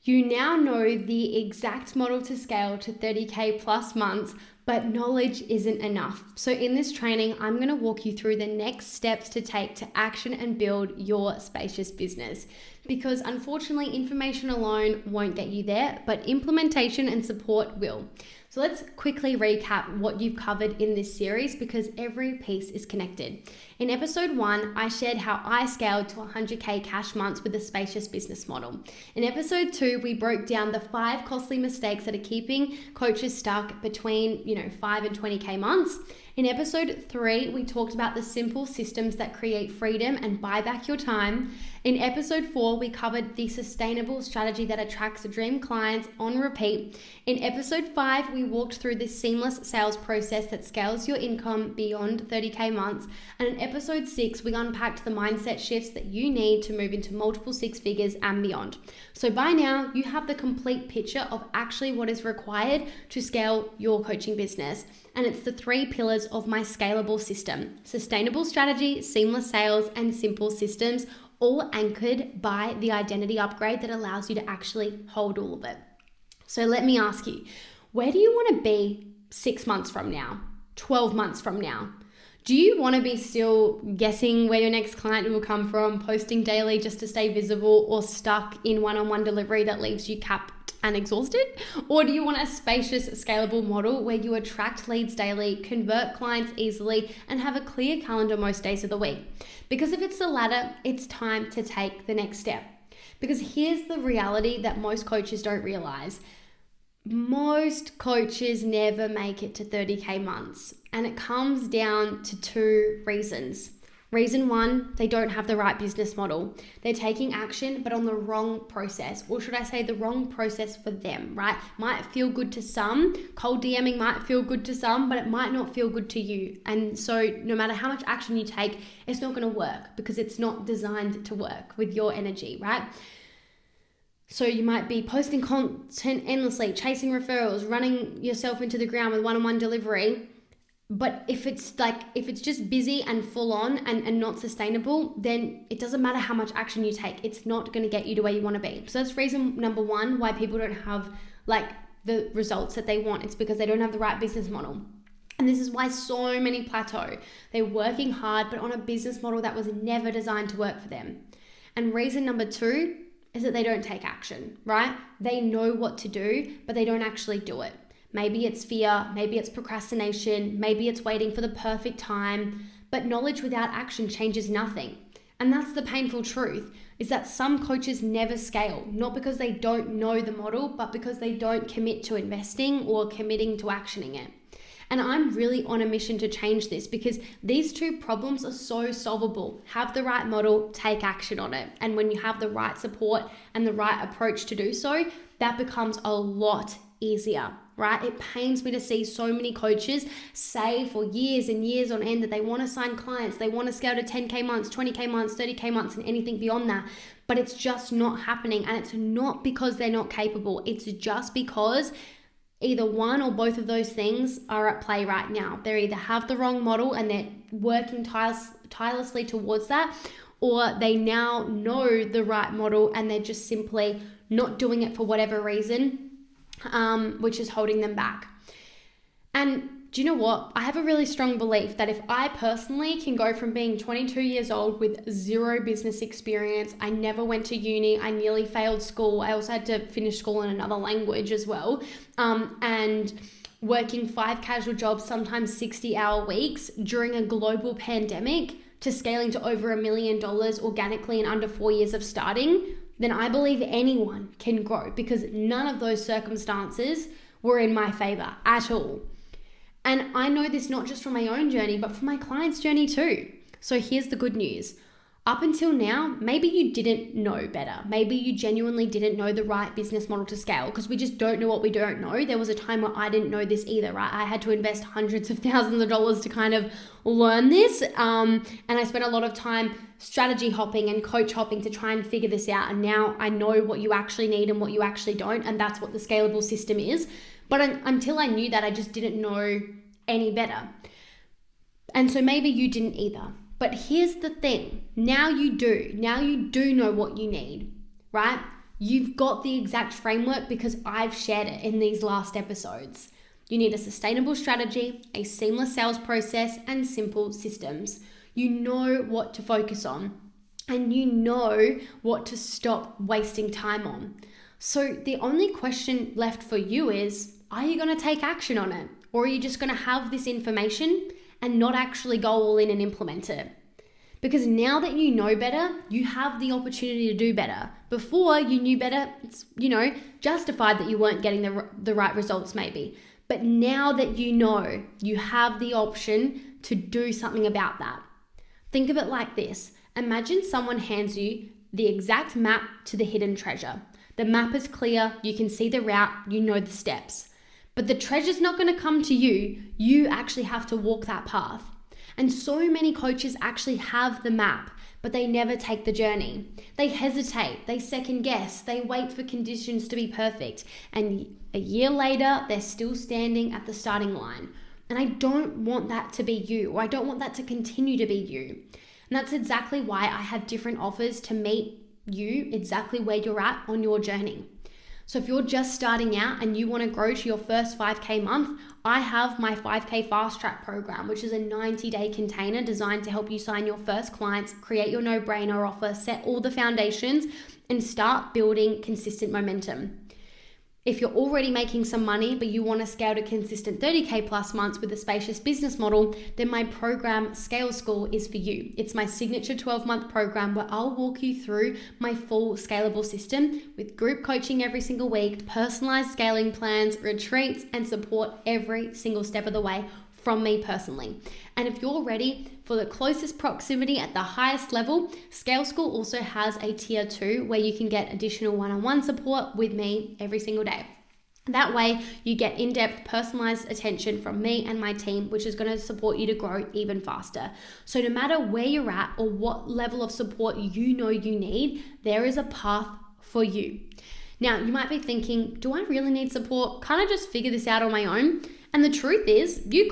You now know the exact model to scale to 30K plus months, but knowledge isn't enough. So in this training, I'm going to walk you through the next steps to take to action and build your spacious business. Because unfortunately, information alone won't get you there, but implementation and support will. So let's quickly recap what you've covered in this series because every piece is connected. In episode 1, I shared how I scaled to 100K cash months with a spacious business model. In episode 2, we broke down the 5 costly mistakes that are keeping coaches stuck between 5 and 20K months. In episode 3, we talked about the simple systems that create freedom and buy back your time. In episode 4, we covered the sustainable strategy that attracts dream clients on repeat. In episode 5, we walked through the seamless sales process that scales your income beyond 30K months. And in episode 6, we unpacked the mindset shifts that you need to move into multiple 6 figures and beyond. So by now, you have the complete picture of actually what is required to scale your coaching business. And it's the 3 pillars of my scalable system: sustainable strategy, seamless sales, and simple systems, all anchored by the identity upgrade that allows you to actually hold all of it. So let me ask you, where do you want to be 6 months from now, 12 months from now? Do you want to be still guessing where your next client will come from, posting daily just to stay visible, or stuck in one-on-one delivery that leaves you capped and exhausted? Or do you want a spacious, scalable model where you attract leads daily, convert clients easily, and have a clear calendar most days of the week? Because if it's the latter, it's time to take the next step. Because here's the reality that most coaches don't realize. Most coaches never make it to 30K months, and it comes down to 2 reasons. Reason 1, they don't have the right business model. They're taking action, but on the wrong process, or should I say the wrong process for them, right? Might feel good to some, cold DMing might feel good to some, but it might not feel good to you. And so no matter how much action you take, it's not going to work because it's not designed to work with your energy, right? So you might be posting content endlessly, chasing referrals, running yourself into the ground with one-on-one delivery. But if it's just busy and full on and not sustainable, then it doesn't matter how much action you take. It's not going to get you to where you want to be. So that's reason number 1 why people don't have the results that they want. It's because they don't have the right business model. And this is why so many plateau. They're working hard, but on a business model that was never designed to work for them. And reason number 2 is that they don't take action, right? They know what to do, but they don't actually do it. Maybe it's fear, maybe it's procrastination, maybe it's waiting for the perfect time, but knowledge without action changes nothing. And that's the painful truth, is that some coaches never scale, not because they don't know the model, but because they don't commit to investing or committing to actioning it. And I'm really on a mission to change this because these 2 problems are so solvable. Have the right model, take action on it. And when you have the right support and the right approach to do so, that becomes a lot easier, right? It pains me to see so many coaches say for years and years on end that they want to sign clients, they want to scale to 10K months, 20K months, 30K months, and anything beyond that. But it's just not happening. And it's not because they're not capable. It's just because either one or both of those things are at play right now. They either have the wrong model and they're working tirelessly towards that, or they now know the right model and they're just simply not doing it for whatever reason, which is holding them back. And do you know what? I have a really strong belief that if I personally can go from being 22 years old with 0 business experience, I never went to uni, I nearly failed school, I also had to finish school in another language as well, and working 5 casual jobs, sometimes 60-hour weeks during a global pandemic, to scaling to over $1 million organically in under 4 years of starting, then I believe anyone can grow because none of those circumstances were in my favor at all. And I know this not just from my own journey, but from my clients' journey too. So here's the good news. Up until now, maybe you didn't know better. Maybe you genuinely didn't know the right business model to scale because we just don't know what we don't know. There was a time where I didn't know this either, right? I had to invest hundreds of thousands of dollars to kind of learn this. And I spent a lot of time strategy hopping and coach hopping to try and figure this out. And now I know what you actually need and what you actually don't. And that's what the scalable system is. But until I knew that, I just didn't know any better. And so maybe you didn't either. But here's the thing. Now you do. Now you do know what you need, right? You've got the exact framework because I've shared it in these last episodes. You need a sustainable strategy, a seamless sales process, and simple systems. You know what to focus on, and you know what to stop wasting time on. So the only question left for you is, are you going to take action on it? Or are you just going to have this information and not actually go all in and implement it? Because now that you know better, you have the opportunity to do better. Before you knew better, it's, justified that you weren't getting the right results maybe. But now that you know, you have the option to do something about that. Think of it like this. Imagine someone hands you the exact map to the hidden treasure. The map is clear, you can see the route, you know the steps. But the treasure's not going to come to you. You actually have to walk that path. And so many coaches actually have the map, but they never take the journey. They hesitate, they second guess, they wait for conditions to be perfect. And a year later, they're still standing at the starting line. And I don't want that to be you, or I don't want that to continue to be you. And that's exactly why I have different offers to meet you exactly where you're at on your journey. So if you're just starting out and you want to grow to your first 5K month, I have my 5K Fast Track program, which is a 90-day container designed to help you sign your first clients, create your no-brainer offer, set all the foundations, and start building consistent momentum. If you're already making some money, but you want to scale to consistent 30K plus months with a Spacious business model, then my program Scale School is for you. It's my signature 12-month program where I'll walk you through my full scalable system with group coaching every single week, personalized scaling plans, retreats, and support every single step of the way from me personally. And if you're ready for the closest proximity at the highest level, Scale School also has a tier 2 where you can get additional one-on-one support with me every single day. That way you get in-depth personalized attention from me and my team, which is going to support you to grow even faster. So no matter where you're at or what level of support you know you need, there is a path for you. Now, you might be thinking, do I really need support? Can't I just figure this out on my own? And the truth is, you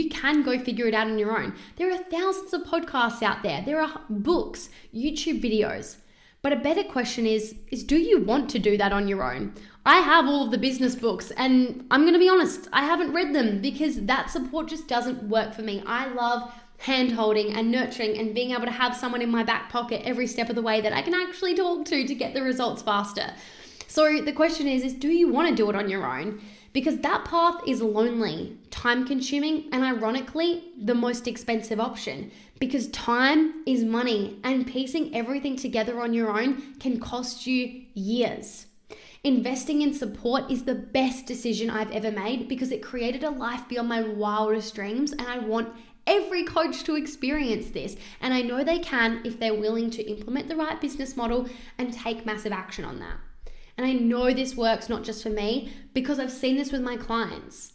can go figure it out on your own. There are thousands of podcasts out there. There are books, YouTube videos. But a better question is do you want to do that on your own? I have all of the business books, and I'm going to be honest, I haven't read them because that support just doesn't work for me. I love hand-holding and nurturing and being able to have someone in my back pocket every step of the way that I can actually talk to get the results faster. So the question is do you want to do it on your own? Because that path is lonely, time-consuming, and ironically, the most expensive option. Because time is money, and piecing everything together on your own can cost you years. Investing in support is the best decision I've ever made because it created a life beyond my wildest dreams, and I want every coach to experience this. And I know they can if they're willing to implement the right business model and take massive action on that. And I know this works not just for me because I've seen this with my clients.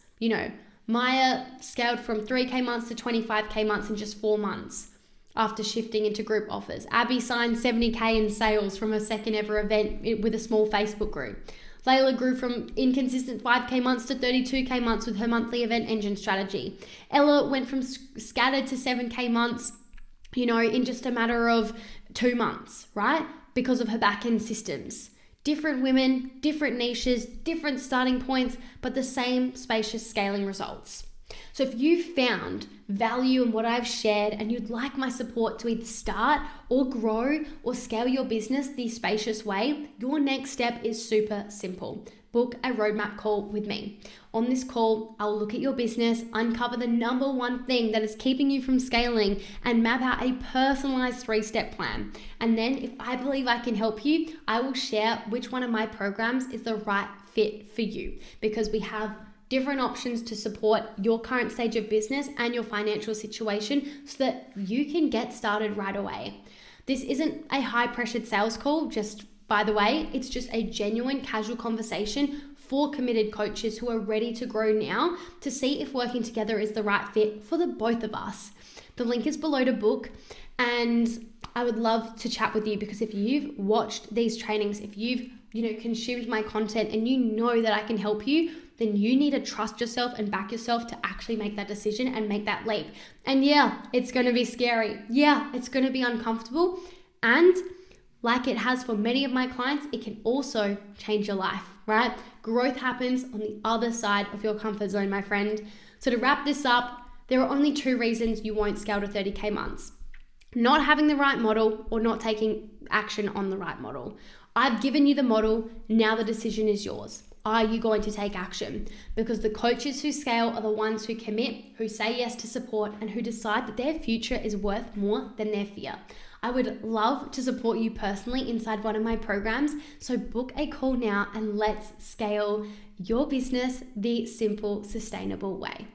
Maya scaled from 3K months to 25K months in just 4 months after shifting into group offers. Abby signed 70K in sales from her second ever event with a small Facebook group. Layla grew from inconsistent 5K months to 32K months with her monthly event engine strategy. Ella went from scattered to 7K months, in just a matter of 2 months, right? Because of her back-end systems. Different women, different niches, different starting points, but the same spacious scaling results. So if you found value in what I've shared and you'd like my support to either start or grow or scale your business the spacious way, your next step is super simple. Book a roadmap call with me. On this call, I'll look at your business, uncover the number one thing that is keeping you from scaling, and map out a personalized 3-step plan. And then if I believe I can help you, I will share which one of my programs is the right fit for you, because we have different options to support your current stage of business and your financial situation so that you can get started right away. This isn't a high-pressured sales call, just by the way, it's just a genuine casual conversation for committed coaches who are ready to grow now to see if working together is the right fit for the both of us. The link is below to book, and I would love to chat with you because if you've watched these trainings, if you've consumed my content and you know that I can help you, then you need to trust yourself and back yourself to actually make that decision and make that leap. And yeah, it's going to be scary. Yeah, it's going to be uncomfortable. And like it has for many of my clients, it can also change your life, right? Growth happens on the other side of your comfort zone, my friend. So to wrap this up, there are only 2 reasons you won't scale to 30K months: not having the right model or not taking action on the right model. I've given you the model, now the decision is yours. Are you going to take action? Because the coaches who scale are the ones who commit, who say yes to support, and who decide that their future is worth more than their fear. I would love to support you personally inside one of my programs, so book a call now and let's scale your business the simple, sustainable way.